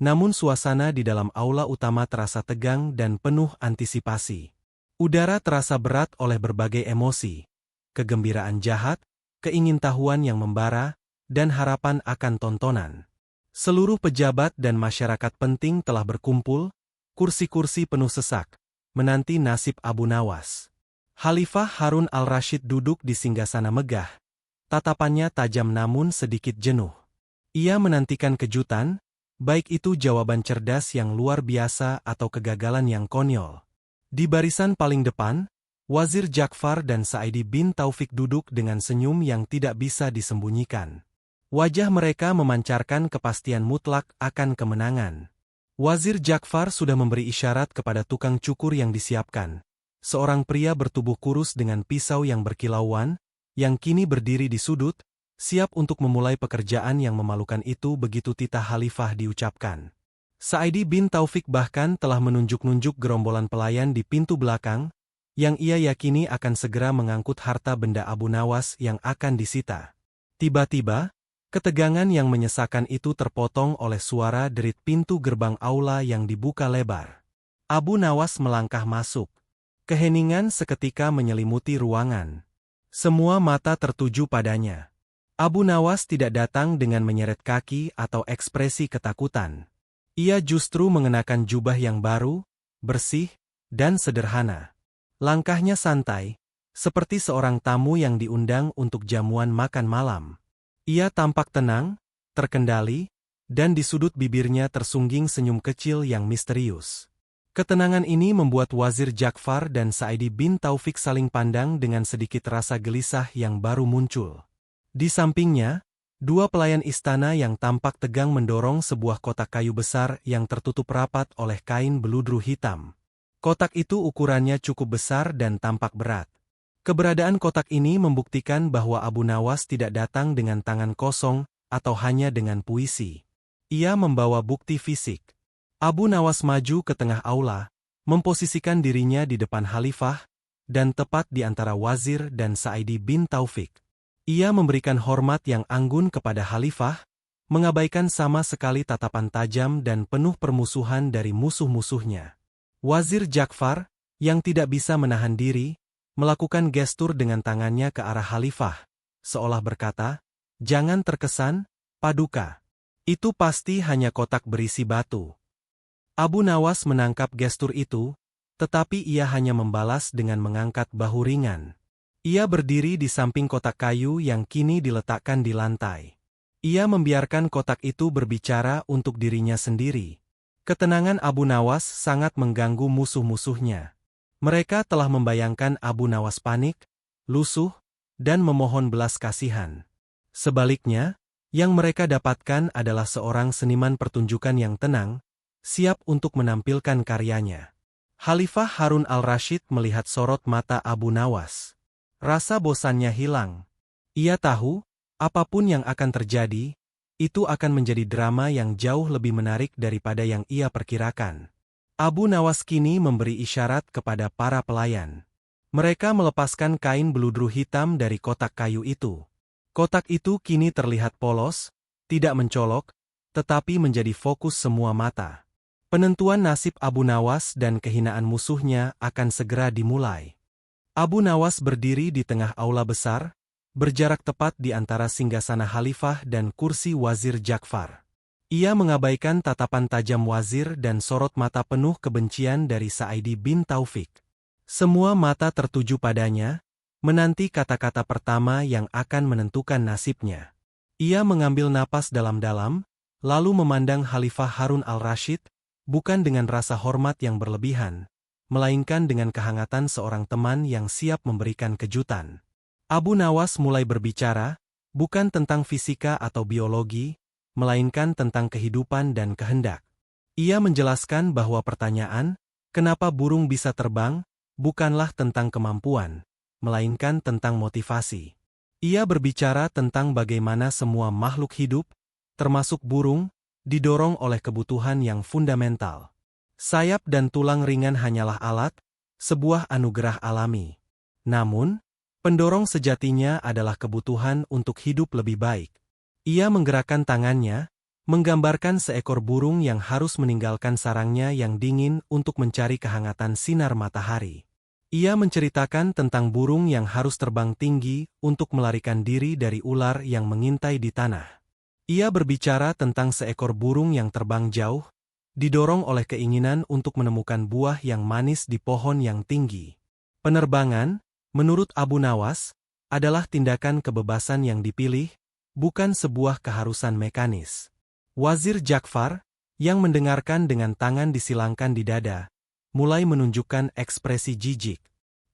Namun suasana di dalam aula utama terasa tegang dan penuh antisipasi. Udara terasa berat oleh berbagai emosi. Kegembiraan jahat, keingintahuan yang membara, dan harapan akan tontonan. Seluruh pejabat dan masyarakat penting telah berkumpul, kursi-kursi penuh sesak, menanti nasib Abu Nawas. Khalifah Harun al-Rashid duduk di singgasana megah, tatapannya tajam namun sedikit jenuh. Ia menantikan kejutan, baik itu jawaban cerdas yang luar biasa atau kegagalan yang konyol. Di barisan paling depan, Wazir Ja'far dan Sa'idi bin Taufik duduk dengan senyum yang tidak bisa disembunyikan. Wajah mereka memancarkan kepastian mutlak akan kemenangan. Wazir Ja'far sudah memberi isyarat kepada tukang cukur yang disiapkan, seorang pria bertubuh kurus dengan pisau yang berkilauan, yang kini berdiri di sudut, siap untuk memulai pekerjaan yang memalukan itu begitu titah Khalifah diucapkan. Sa'idi bin Taufik bahkan telah menunjuk-nunjuk gerombolan pelayan di pintu belakang, yang ia yakini akan segera mengangkut harta benda Abu Nawas yang akan disita. Tiba-tiba, ketegangan yang menyesakan itu terpotong oleh suara derit pintu gerbang aula yang dibuka lebar. Abu Nawas melangkah masuk. Keheningan seketika menyelimuti ruangan. Semua mata tertuju padanya. Abu Nawas tidak datang dengan menyeret kaki atau ekspresi ketakutan. Ia justru mengenakan jubah yang baru, bersih, dan sederhana. Langkahnya santai, seperti seorang tamu yang diundang untuk jamuan makan malam. Ia tampak tenang, terkendali, dan di sudut bibirnya tersungging senyum kecil yang misterius. Ketenangan ini membuat Wazir Ja'far dan Sa'idi bin Taufik saling pandang dengan sedikit rasa gelisah yang baru muncul. Di sampingnya, dua pelayan istana yang tampak tegang mendorong sebuah kotak kayu besar yang tertutup rapat oleh kain beludru hitam. Kotak itu ukurannya cukup besar dan tampak berat. Keberadaan kotak ini membuktikan bahwa Abu Nawas tidak datang dengan tangan kosong atau hanya dengan puisi. Ia membawa bukti fisik. Abu Nawas maju ke tengah aula, memposisikan dirinya di depan Khalifah, dan tepat di antara Wazir dan Sa'idi bin Taufik. Ia memberikan hormat yang anggun kepada Khalifah, mengabaikan sama sekali tatapan tajam dan penuh permusuhan dari musuh-musuhnya. Wazir Ja'far, yang tidak bisa menahan diri, melakukan gestur dengan tangannya ke arah Khalifah, seolah berkata, "Jangan terkesan, Paduka. Itu pasti hanya kotak berisi batu." Abu Nawas menangkap gestur itu, tetapi ia hanya membalas dengan mengangkat bahu ringan. Ia berdiri di samping kotak kayu yang kini diletakkan di lantai. Ia membiarkan kotak itu berbicara untuk dirinya sendiri. Ketenangan Abu Nawas sangat mengganggu musuh-musuhnya. Mereka telah membayangkan Abu Nawas panik, lusuh, dan memohon belas kasihan. Sebaliknya, yang mereka dapatkan adalah seorang seniman pertunjukan yang tenang, siap untuk menampilkan karyanya. Khalifah Harun al-Rashid melihat sorot mata Abu Nawas. Rasa bosannya hilang. Ia tahu, apapun yang akan terjadi, itu akan menjadi drama yang jauh lebih menarik daripada yang ia perkirakan. Abu Nawas kini memberi isyarat kepada para pelayan. Mereka melepaskan kain beludru hitam dari kotak kayu itu. Kotak itu kini terlihat polos, tidak mencolok, tetapi menjadi fokus semua mata. Penentuan nasib Abu Nawas dan kehinaan musuhnya akan segera dimulai. Abu Nawas berdiri di tengah aula besar, berjarak tepat di antara singgasana Khalifah dan kursi Wazir Ja'far. Ia mengabaikan tatapan tajam Wazir dan sorot mata penuh kebencian dari Sa'idi bin Taufik. Semua mata tertuju padanya, menanti kata-kata pertama yang akan menentukan nasibnya. Ia mengambil napas dalam-dalam, lalu memandang Khalifah Harun al-Rashid, bukan dengan rasa hormat yang berlebihan, melainkan dengan kehangatan seorang teman yang siap memberikan kejutan. Abu Nawas mulai berbicara, bukan tentang fisika atau biologi, melainkan tentang kehidupan dan kehendak. Ia menjelaskan bahwa pertanyaan, kenapa burung bisa terbang, bukanlah tentang kemampuan, melainkan tentang motivasi. Ia berbicara tentang bagaimana semua makhluk hidup, termasuk burung, didorong oleh kebutuhan yang fundamental. Sayap dan tulang ringan hanyalah alat, sebuah anugerah alami. Namun, pendorong sejatinya adalah kebutuhan untuk hidup lebih baik. Ia menggerakkan tangannya, menggambarkan seekor burung yang harus meninggalkan sarangnya yang dingin untuk mencari kehangatan sinar matahari. Ia menceritakan tentang burung yang harus terbang tinggi untuk melarikan diri dari ular yang mengintai di tanah. Ia berbicara tentang seekor burung yang terbang jauh, didorong oleh keinginan untuk menemukan buah yang manis di pohon yang tinggi. Penerbangan, menurut Abu Nawas, adalah tindakan kebebasan yang dipilih, bukan sebuah keharusan mekanis. Wazir Ja'far, yang mendengarkan dengan tangan disilangkan di dada, mulai menunjukkan ekspresi jijik.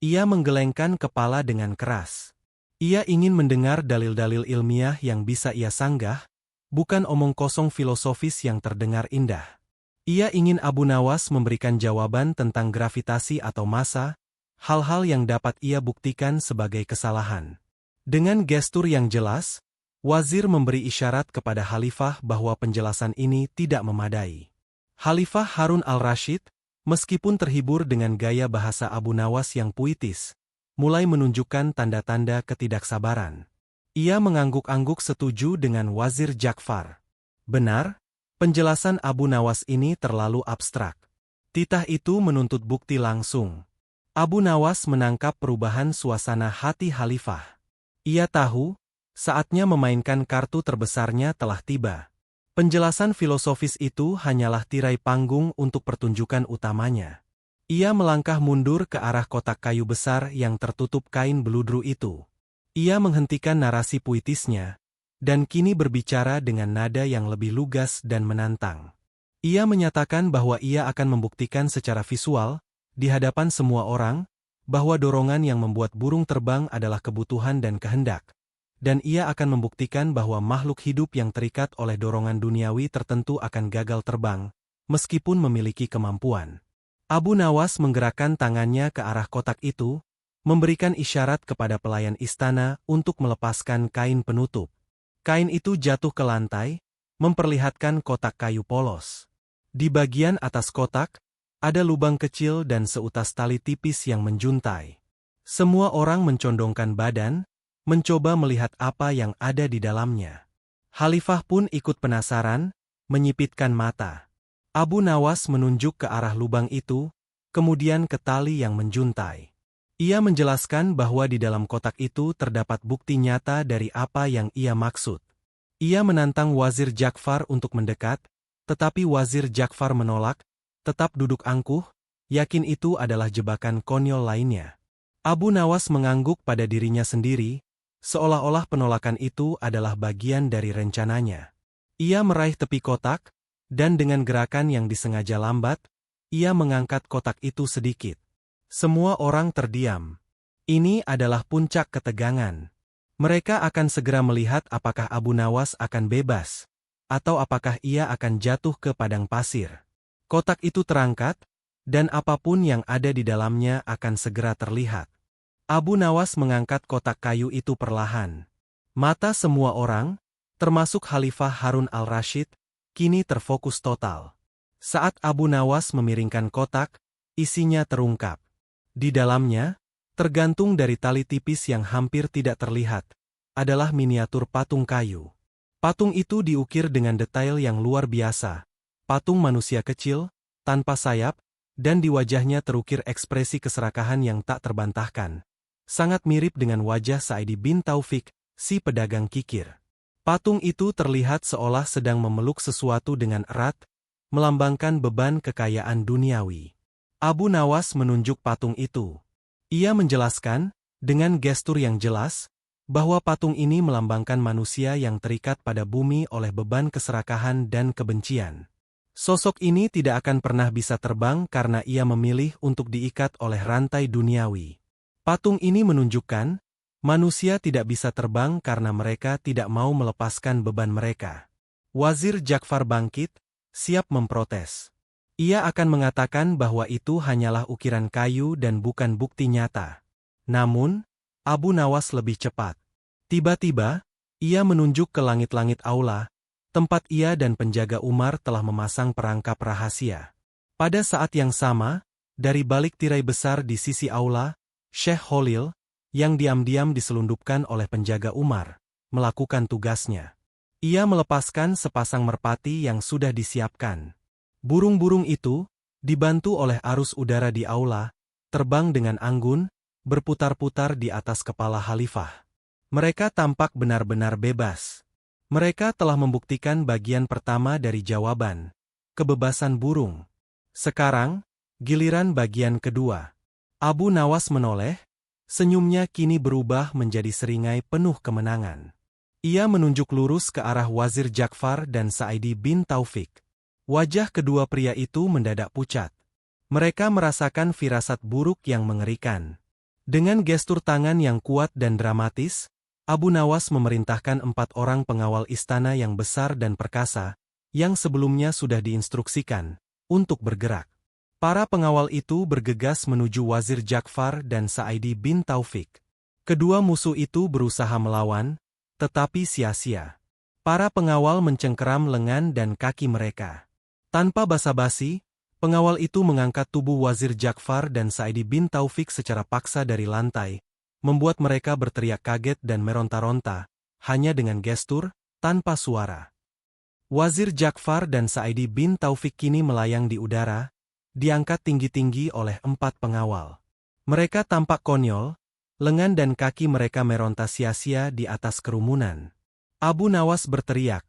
Ia menggelengkan kepala dengan keras. Ia ingin mendengar dalil-dalil ilmiah yang bisa ia sanggah, bukan omong kosong filosofis yang terdengar indah. Ia ingin Abu Nawas memberikan jawaban tentang gravitasi atau massa, hal-hal yang dapat ia buktikan sebagai kesalahan. Dengan gestur yang jelas, Wazir memberi isyarat kepada Khalifah bahwa penjelasan ini tidak memadai. Khalifah Harun al-Rashid, meskipun terhibur dengan gaya bahasa Abu Nawas yang puitis, mulai menunjukkan tanda-tanda ketidaksabaran. Ia mengangguk-angguk setuju dengan Wazir Ja'far. Benar, penjelasan Abu Nawas ini terlalu abstrak. Titah itu menuntut bukti langsung. Abu Nawas menangkap perubahan suasana hati Khalifah. Ia tahu, Saatnya memainkan kartu terbesarnya telah tiba. Penjelasan filosofis itu hanyalah tirai panggung untuk pertunjukan utamanya. Ia melangkah mundur ke arah kotak kayu besar yang tertutup kain beludru itu. Ia menghentikan narasi puitisnya, dan kini berbicara dengan nada yang lebih lugas dan menantang. Ia menyatakan bahwa ia akan membuktikan secara visual, di hadapan semua orang, bahwa dorongan yang membuat burung terbang adalah kebutuhan dan kehendak. Dan ia akan membuktikan bahwa makhluk hidup yang terikat oleh dorongan duniawi tertentu akan gagal terbang, meskipun memiliki kemampuan. Abu Nawas menggerakkan tangannya ke arah kotak itu, memberikan isyarat kepada pelayan istana untuk melepaskan kain penutup. Kain itu jatuh ke lantai, memperlihatkan kotak kayu polos. Di bagian atas kotak, ada lubang kecil dan seutas tali tipis yang menjuntai. Semua orang mencondongkan badan, mencoba melihat apa yang ada di dalamnya. Khalifah pun ikut penasaran, menyipitkan mata. Abu Nawas menunjuk ke arah lubang itu, kemudian ke tali yang menjuntai. Ia menjelaskan bahwa di dalam kotak itu terdapat bukti nyata dari apa yang ia maksud. Ia menantang Wazir Ja'far untuk mendekat, tetapi Wazir Ja'far menolak, tetap duduk angkuh, yakin itu adalah jebakan konyol lainnya. Abu Nawas mengangguk pada dirinya sendiri, seolah-olah penolakan itu adalah bagian dari rencananya. Ia meraih tepi kotak, dan dengan gerakan yang disengaja lambat, ia mengangkat kotak itu sedikit. Semua orang terdiam. Ini adalah puncak ketegangan. Mereka akan segera melihat apakah Abu Nawas akan bebas, atau apakah ia akan jatuh ke padang pasir. Kotak itu terangkat, dan apapun yang ada di dalamnya akan segera terlihat. Abu Nawas mengangkat kotak kayu itu perlahan. Mata semua orang, termasuk Khalifah Harun al-Rashid, kini terfokus total. Saat Abu Nawas memiringkan kotak, isinya terungkap. Di dalamnya, tergantung dari tali tipis yang hampir tidak terlihat, adalah miniatur patung kayu. Patung itu diukir dengan detail yang luar biasa. Patung manusia kecil, tanpa sayap, dan di wajahnya terukir ekspresi keserakahan yang tak terbantahkan. Sangat mirip dengan wajah Sa'idi bin Taufik, si pedagang kikir. Patung itu terlihat seolah sedang memeluk sesuatu dengan erat, melambangkan beban kekayaan duniawi. Abu Nawas menunjuk patung itu. Ia menjelaskan, dengan gestur yang jelas, bahwa patung ini melambangkan manusia yang terikat pada bumi oleh beban keserakahan dan kebencian. Sosok ini tidak akan pernah bisa terbang karena ia memilih untuk diikat oleh rantai duniawi. Patung ini menunjukkan, manusia tidak bisa terbang karena mereka tidak mau melepaskan beban mereka. Wazir Ja'far bangkit, siap memprotes. Ia akan mengatakan bahwa itu hanyalah ukiran kayu dan bukan bukti nyata. Namun, Abu Nawas lebih cepat. Tiba-tiba, ia menunjuk ke langit-langit aula, tempat ia dan penjaga Umar telah memasang perangkap rahasia. Pada saat yang sama, dari balik tirai besar di sisi aula, Syekh Khalil, yang diam-diam diselundupkan oleh penjaga Umar, melakukan tugasnya. Ia melepaskan sepasang merpati yang sudah disiapkan. Burung-burung itu, dibantu oleh arus udara di aula, terbang dengan anggun, berputar-putar di atas kepala Khalifah. Mereka tampak benar-benar bebas. Mereka telah membuktikan bagian pertama dari jawaban, kebebasan burung. Sekarang, giliran bagian kedua. Abu Nawas menoleh, senyumnya kini berubah menjadi seringai penuh kemenangan. Ia menunjuk lurus ke arah Wazir Ja'far dan Sa'idi bin Taufik. Wajah kedua pria itu mendadak pucat. Mereka merasakan firasat buruk yang mengerikan. Dengan gestur tangan yang kuat dan dramatis, Abu Nawas memerintahkan 4 orang pengawal istana yang besar dan perkasa, yang sebelumnya sudah diinstruksikan, untuk bergerak. Para pengawal itu bergegas menuju Wazir Ja'far dan Sa'idi bin Taufik. Kedua musuh itu berusaha melawan, tetapi sia-sia. Para pengawal mencengkeram lengan dan kaki mereka. Tanpa basa-basi, pengawal itu mengangkat tubuh Wazir Ja'far dan Sa'idi bin Taufik secara paksa dari lantai, membuat mereka berteriak kaget dan meronta-ronta, hanya dengan gestur, tanpa suara. Wazir Ja'far dan Sa'idi bin Taufik kini melayang di udara, diangkat tinggi-tinggi oleh 4 pengawal. Mereka tampak konyol, Lengan dan kaki mereka meronta sia-sia di atas kerumunan. Abu Nawas berteriak,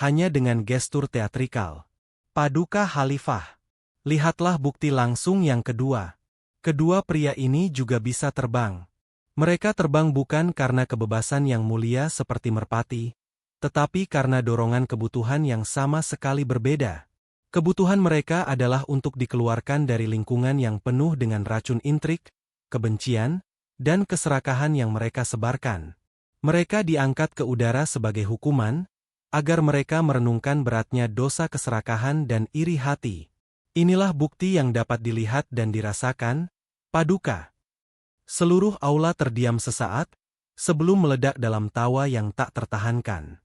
hanya dengan gestur teatrikal. Paduka Khalifah. Lihatlah bukti langsung yang kedua. Kedua pria ini juga bisa terbang. Mereka terbang bukan karena kebebasan yang mulia seperti merpati, tetapi karena dorongan kebutuhan yang sama sekali berbeda. Kebutuhan mereka adalah untuk dikeluarkan dari lingkungan yang penuh dengan racun intrik, kebencian, dan keserakahan yang mereka sebarkan. Mereka diangkat ke udara sebagai hukuman, agar mereka merenungkan beratnya dosa keserakahan dan iri hati. Inilah bukti yang dapat dilihat dan dirasakan, Paduka. Seluruh aula terdiam sesaat, sebelum meledak dalam tawa yang tak tertahankan.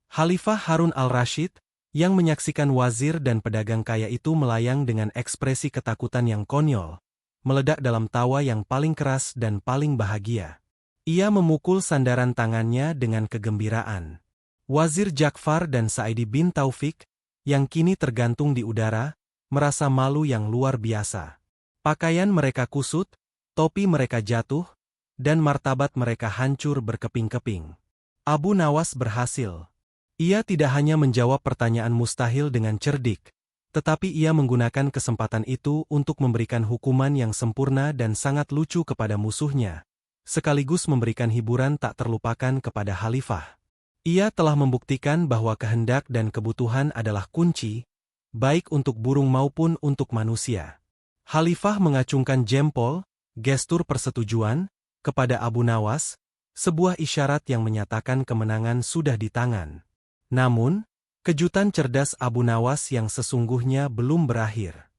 Khalifah Harun al-Rashid, yang menyaksikan wazir dan pedagang kaya itu melayang dengan ekspresi ketakutan yang konyol, meledak dalam tawa yang paling keras dan paling bahagia. Ia memukul sandaran tangannya dengan kegembiraan. Wazir Ja'far dan Sa'idi bin Taufik, yang kini tergantung di udara, merasa malu yang luar biasa. Pakaian mereka kusut, topi mereka jatuh, dan martabat mereka hancur berkeping-keping. Abu Nawas berhasil. Ia tidak hanya menjawab pertanyaan mustahil dengan cerdik, tetapi ia menggunakan kesempatan itu untuk memberikan hukuman yang sempurna dan sangat lucu kepada musuhnya, sekaligus memberikan hiburan tak terlupakan kepada Khalifah. Ia telah membuktikan bahwa kehendak dan kebutuhan adalah kunci, baik untuk burung maupun untuk manusia. Khalifah mengacungkan jempol, gestur persetujuan, kepada Abu Nawas, sebuah isyarat yang menyatakan kemenangan sudah di tangan. Namun, kejutan cerdas Abu Nawas yang sesungguhnya belum berakhir.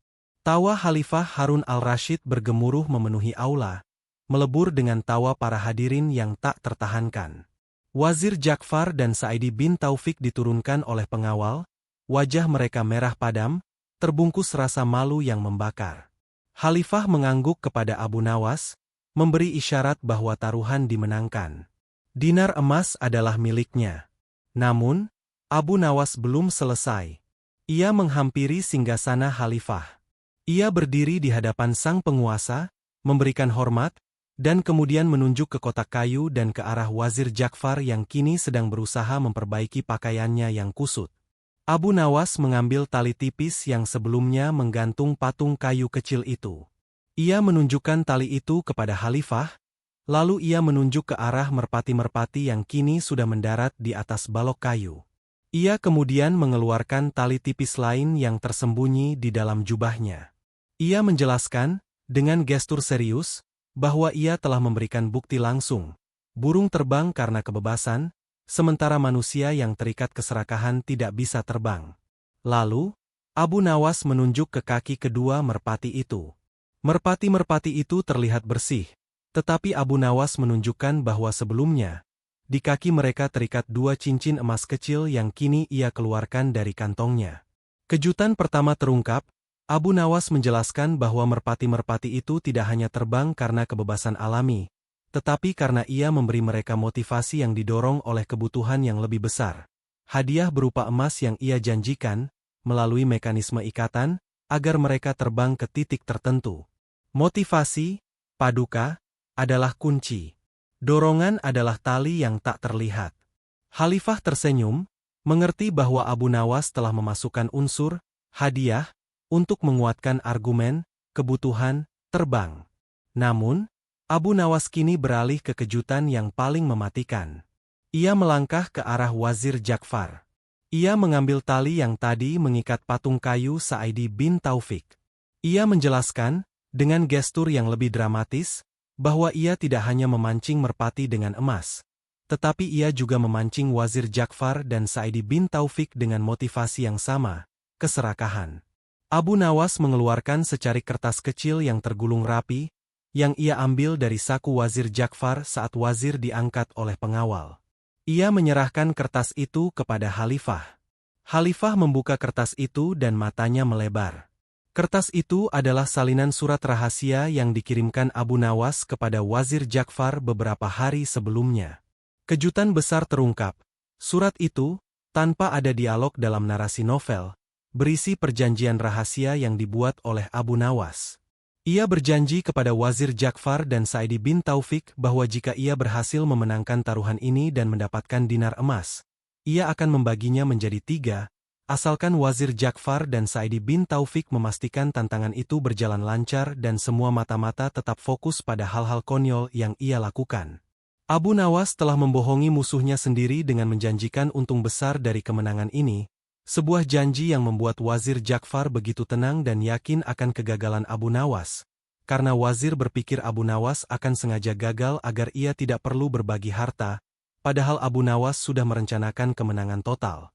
Tawa Khalifah Harun al-Rashid bergemuruh memenuhi aula, melebur dengan tawa para hadirin yang tak tertahankan. Wazir Ja'far dan Sa'idi bin Taufik diturunkan oleh pengawal, wajah mereka merah padam, terbungkus rasa malu yang membakar. Khalifah mengangguk kepada Abu Nawas, memberi isyarat bahwa taruhan dimenangkan. Dinar emas adalah miliknya. Namun, Abu Nawas belum selesai. Ia menghampiri singgasana Khalifah. Ia berdiri di hadapan sang penguasa, memberikan hormat, dan kemudian menunjuk ke kotak kayu dan ke arah Wazir Ja'far yang kini sedang berusaha memperbaiki pakaiannya yang kusut. Abu Nawas mengambil tali tipis yang sebelumnya menggantung patung kayu kecil itu. Ia menunjukkan tali itu kepada Khalifah, lalu ia menunjuk ke arah merpati-merpati yang kini sudah mendarat di atas balok kayu. Ia kemudian mengeluarkan tali tipis lain yang tersembunyi di dalam jubahnya. Ia menjelaskan, dengan gestur serius, bahwa ia telah memberikan bukti langsung. Burung terbang karena kebebasan, sementara manusia yang terikat keserakahan tidak bisa terbang. Lalu, Abu Nawas menunjuk ke kaki kedua merpati itu. Merpati-merpati itu terlihat bersih, tetapi Abu Nawas menunjukkan bahwa sebelumnya, di kaki mereka terikat dua cincin emas kecil yang kini ia keluarkan dari kantongnya. Kejutan pertama terungkap, Abu Nawas menjelaskan bahwa merpati-merpati itu tidak hanya terbang karena kebebasan alami, tetapi karena ia memberi mereka motivasi yang didorong oleh kebutuhan yang lebih besar. Hadiah berupa emas yang ia janjikan, melalui mekanisme ikatan, agar mereka terbang ke titik tertentu. Motivasi, Paduka, adalah kunci. Dorongan adalah tali yang tak terlihat. Khalifah tersenyum, mengerti bahwa Abu Nawas telah memasukkan unsur, hadiah, untuk menguatkan argumen, kebutuhan, terbang. Namun, Abu Nawas kini beralih ke kejutan yang paling mematikan. Ia melangkah ke arah Wazir Ja'far. Ia mengambil tali yang tadi mengikat patung kayu Sa'idi bin Taufik. Ia menjelaskan, dengan gestur yang lebih dramatis, bahwa ia tidak hanya memancing merpati dengan emas, tetapi ia juga memancing Wazir Ja'far dan Sa'idi bin Taufik dengan motivasi yang sama, keserakahan. Abu Nawas mengeluarkan secarik kertas kecil yang tergulung rapi, yang ia ambil dari saku Wazir Ja'far saat wazir diangkat oleh pengawal. Ia menyerahkan kertas itu kepada Khalifah. Khalifah membuka kertas itu dan matanya melebar. Kertas itu adalah salinan surat rahasia yang dikirimkan Abu Nawas kepada Wazir Ja'far beberapa hari sebelumnya. Kejutan besar terungkap. Surat itu, tanpa ada dialog dalam narasi novel, berisi perjanjian rahasia yang dibuat oleh Abu Nawas. Ia berjanji kepada Wazir Ja'far dan Sa'idi bin Taufik bahwa jika ia berhasil memenangkan taruhan ini dan mendapatkan dinar emas, ia akan membaginya menjadi 3, asalkan Wazir Ja'far dan Sa'idi bin Taufik memastikan tantangan itu berjalan lancar dan semua mata-mata tetap fokus pada hal-hal konyol yang ia lakukan. Abu Nawas telah membohongi musuhnya sendiri dengan menjanjikan untung besar dari kemenangan ini, sebuah janji yang membuat Wazir Ja'far begitu tenang dan yakin akan kegagalan Abu Nawas, karena Wazir berpikir Abu Nawas akan sengaja gagal agar ia tidak perlu berbagi harta, padahal Abu Nawas sudah merencanakan kemenangan total.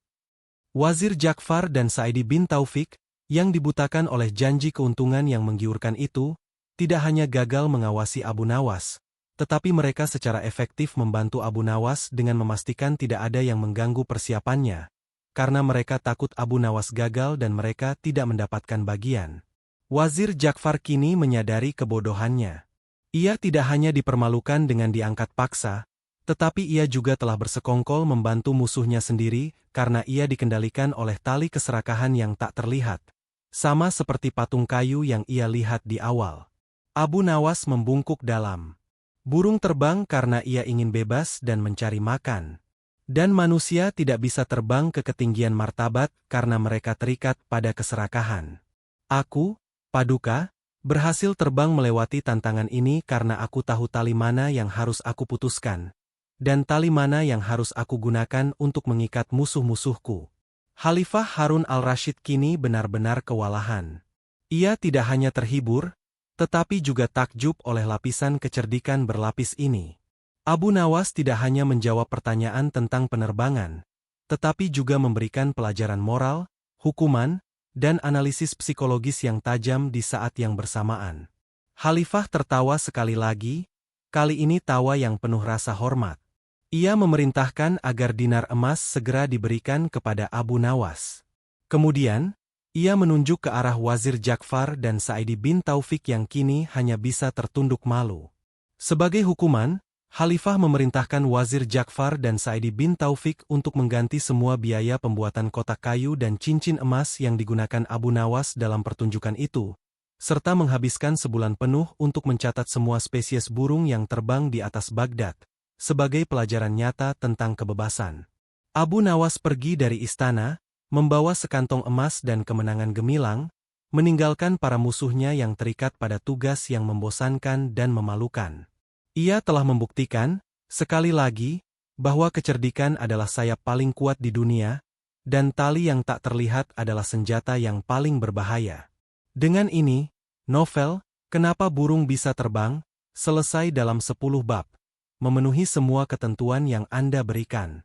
Wazir Ja'far dan Sa'idi bin Taufik, yang dibutakan oleh janji keuntungan yang menggiurkan itu, tidak hanya gagal mengawasi Abu Nawas, tetapi mereka secara efektif membantu Abu Nawas dengan memastikan tidak ada yang mengganggu persiapannya, karena mereka takut Abu Nawas gagal dan mereka tidak mendapatkan bagian. Wazir Ja'far kini menyadari kebodohannya. Ia tidak hanya dipermalukan dengan diangkat paksa, tetapi ia juga telah bersekongkol membantu musuhnya sendiri karena ia dikendalikan oleh tali keserakahan yang tak terlihat, sama seperti patung kayu yang ia lihat di awal. Abu Nawas membungkuk dalam. Burung terbang karena ia ingin bebas dan mencari makan. Dan manusia tidak bisa terbang ke ketinggian martabat karena mereka terikat pada keserakahan. Aku, Paduka, berhasil terbang melewati tantangan ini karena aku tahu tali mana yang harus aku putuskan, dan tali mana yang harus aku gunakan untuk mengikat musuh-musuhku. Khalifah Harun al-Rashid kini benar-benar kewalahan. Ia tidak hanya terhibur, tetapi juga takjub oleh lapisan kecerdikan berlapis ini. Abu Nawas tidak hanya menjawab pertanyaan tentang penerbangan, tetapi juga memberikan pelajaran moral, hukuman, dan analisis psikologis yang tajam di saat yang bersamaan. Khalifah tertawa sekali lagi, kali ini tawa yang penuh rasa hormat. Ia memerintahkan agar dinar emas segera diberikan kepada Abu Nawas. Kemudian, ia menunjuk ke arah Wazir Ja'far dan Sa'idi bin Taufik yang kini hanya bisa tertunduk malu. Sebagai hukuman, Khalifah memerintahkan Wazir Ja'far dan Sa'idi bin Taufik untuk mengganti semua biaya pembuatan kotak kayu dan cincin emas yang digunakan Abu Nawas dalam pertunjukan itu, serta menghabiskan sebulan penuh untuk mencatat semua spesies burung yang terbang di atas Baghdad, sebagai pelajaran nyata tentang kebebasan. Abu Nawas pergi dari istana, membawa sekantong emas dan kemenangan gemilang, meninggalkan para musuhnya yang terikat pada tugas yang membosankan dan memalukan. Ia telah membuktikan, sekali lagi, bahwa kecerdikan adalah sayap paling kuat di dunia, dan tali yang tak terlihat adalah senjata yang paling berbahaya. Dengan ini, novel, Kenapa Burung Bisa Terbang, selesai dalam 10 bab, memenuhi semua ketentuan yang Anda berikan.